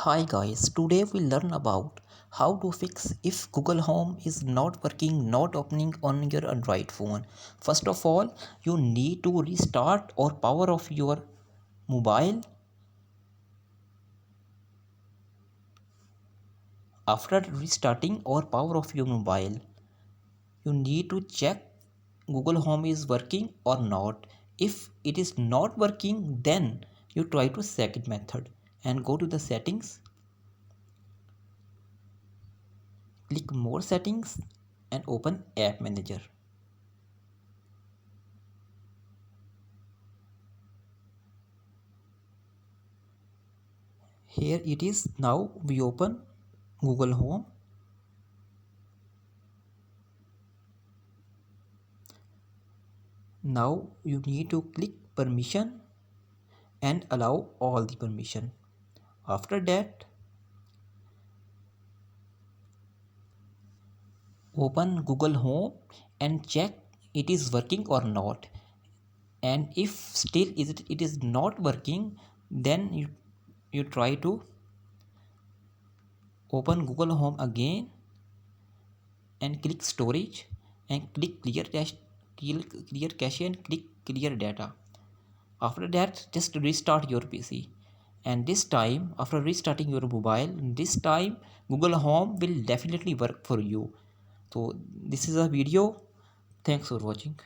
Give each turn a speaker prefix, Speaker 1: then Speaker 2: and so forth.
Speaker 1: Hi guys, today we learn about how to fix if Google Home is not working, not opening on your Android phone. First of all, you need to restart or power off your mobile. After restarting or power off your mobile, you need to check Google Home is working or not. If it is not working, then you try to second method and go to the settings. Click more settings and open app manager. Here it is. Now we open Google Home. Now you need to click permission and allow all the permission. After that, open Google Home and check it is working or not. And if still it is not working, then you try to open Google Home again and click storage and click clear cache and click clear data. After that, just restart your PC, and this time after restarting your mobile, this time Google Home will definitely work for you. So this is a video. Thanks for watching.